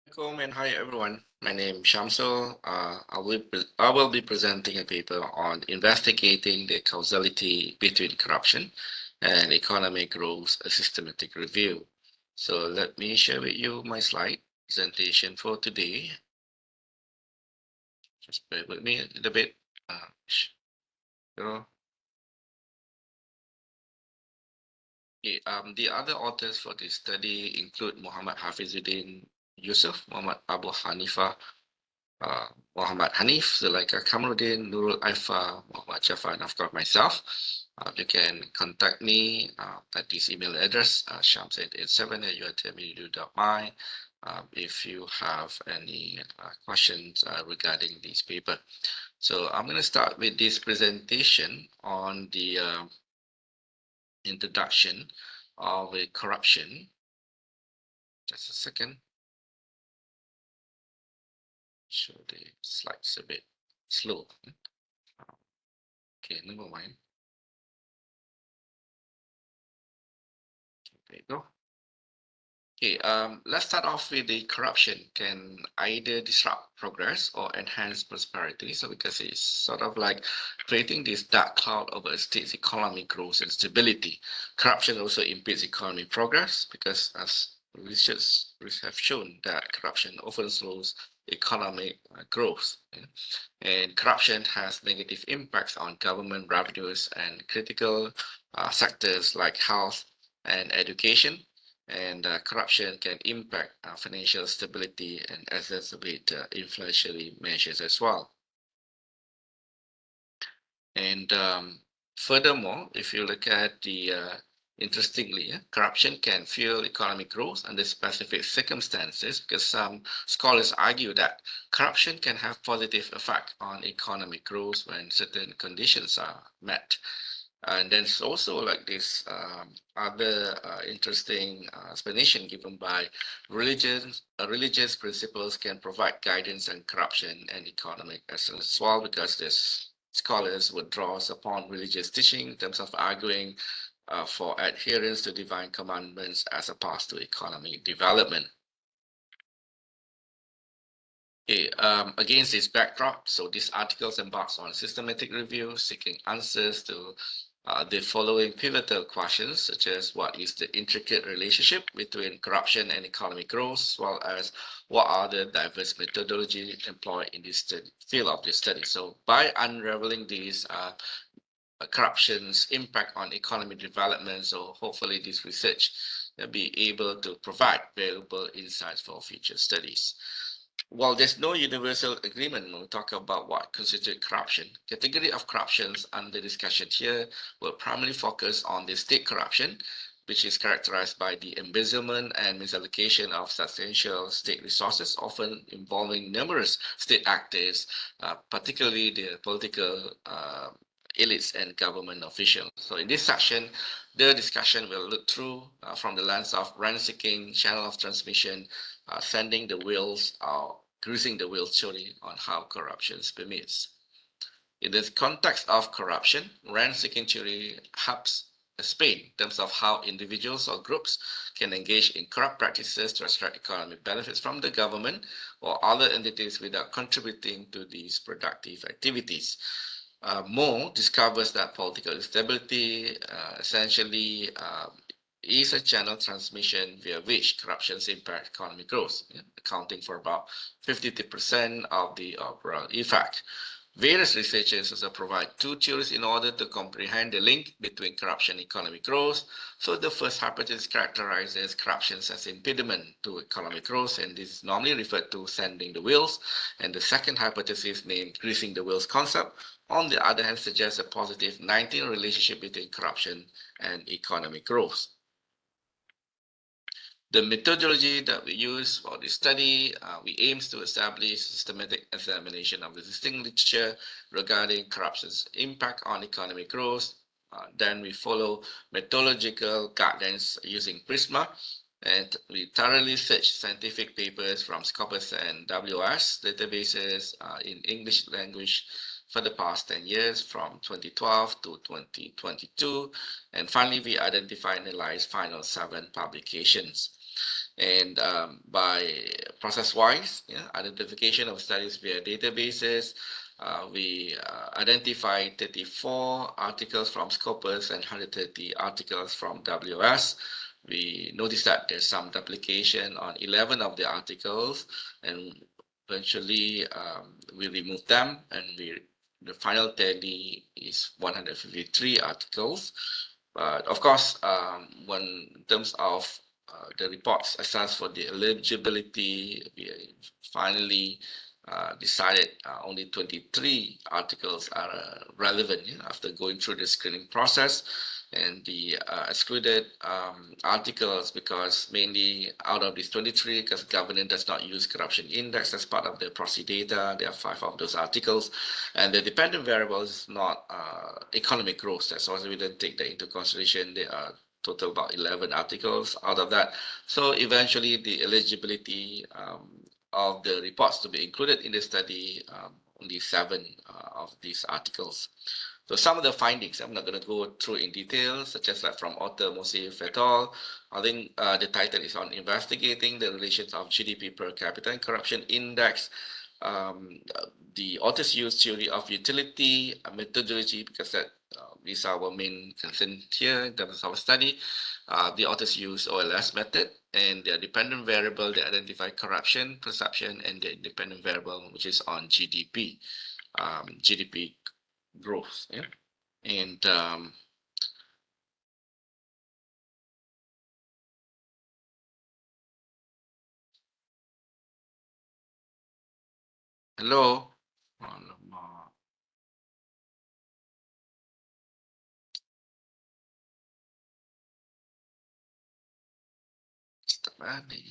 Assalamualaikum and hi everyone. My name is Shamsul. I will be presenting a paper on investigating the causality between corruption and economic growth, a systematic review. So let me share with you my slide presentation for today. Just bear with me a little bit. So, the other authors for this study include Muhammad Hafizuddin Yusuf, Muhammad Abu Hanifa, Muhammad Hanif, Zulaika Kamruddin, Nurul Aifa, Muhammad Jafar, and of course myself. You can contact me at this email address, shams887@utmu.my, if you have any questions regarding this paper. So I'm going to start with this presentation on the introduction of corruption. Just a second. Show the slides a bit slow. Okay, never mind. There you go. Okay, let's start off with the corruption can either disrupt progress or enhance prosperity. So because it's sort of like creating this dark cloud over a state's economic growth and stability. Corruption also impedes economic progress because as research have shown that corruption often slows economic growth. And corruption has negative impacts on government revenues and critical sectors like health and education, and corruption can impact financial stability and exacerbate inflationary measures as well. And furthermore, if you look at the interestingly, corruption can fuel economic growth under specific circumstances because some scholars argue that corruption can have positive effect on economic growth when certain conditions are met. And there's also like this other interesting explanation given by religious principles can provide guidance on corruption and economic excellence as well, because this scholars would draw upon religious teaching in terms of arguing for adherence to divine commandments as a path to economic development. Okay, against this backdrop, so this article embarks on systematic review, seeking answers to the following pivotal questions, such as what is the intricate relationship between corruption and economic growth, as well as what are the diverse methodologies employed in this field of this study. So by unraveling these corruption's impact on economic development, so hopefully this research will be able to provide valuable insights for future studies. While there's no universal agreement when we talk about what constitutes corruption, category of corruptions under discussion here will primarily focus on the state corruption, which is characterized by the embezzlement and misallocation of substantial state resources, often involving numerous state actors, particularly the political elites and government officials. So in this section, the discussion will look through from the lens of rent-seeking, channel of transmission, sending the wheels, or greasing the wheels theory on how corruption permeates. In the context of corruption, rent-seeking theory helps explain in terms of how individuals or groups can engage in corrupt practices to extract economic benefits from the government or other entities without contributing to these productive activities. Moore discovers that political instability essentially is a channel transmission via which corruptions impact economic growth, accounting for about 50% of the overall effect. Various researchers also provide two theories in order to comprehend the link between corruption and economic growth. So the first hypothesis characterizes corruption as impediment to economic growth, and this is normally referred to sending the wheels. And the second hypothesis, named greasing the wheels concept, on the other hand, suggests a positive 19 relationship between corruption and economic growth. The methodology that we use for this study, we aim to establish systematic examination of existing literature regarding corruption's impact on economic growth. Then we follow methodological guidance using Prisma, and we thoroughly search scientific papers from Scopus and WS databases in English language for the past 10 years, from 2012 to 2022. And finally, we identify and analyze final 7 publications. And by process-wise, yeah, identification of studies via databases, we identified 34 articles from Scopus and 130 articles from WS. We noticed that there's some duplication on 11 of the articles, and eventually we removed them, and the final tally is 153 articles. But of course, when in terms of the reports assessed for the eligibility, we finally decided only 23 articles are relevant, you know, after going through the screening process, and the excluded articles, because mainly out of these 23, because government does not use corruption index as part of the proxy data, there are 5 of those articles, and the dependent variable is not economic growth. That's also we didn't take that into consideration. There are total about 11 articles out of that. So eventually the eligibility of the reports to be included in the study, only 7 of these articles. So some of the findings, I'm not going to go through in detail, such as like from author Mosif et al. I think the title is on investigating the relations of GDP per capita and corruption index. The authors use theory of utility methodology, because that is our main concern here in terms of our study. The authors use OLS method, and their dependent variable, they identify corruption, perception, and the dependent variable, which is on GDP, GDP growth. Yeah? And hello. Alamak, stop adding.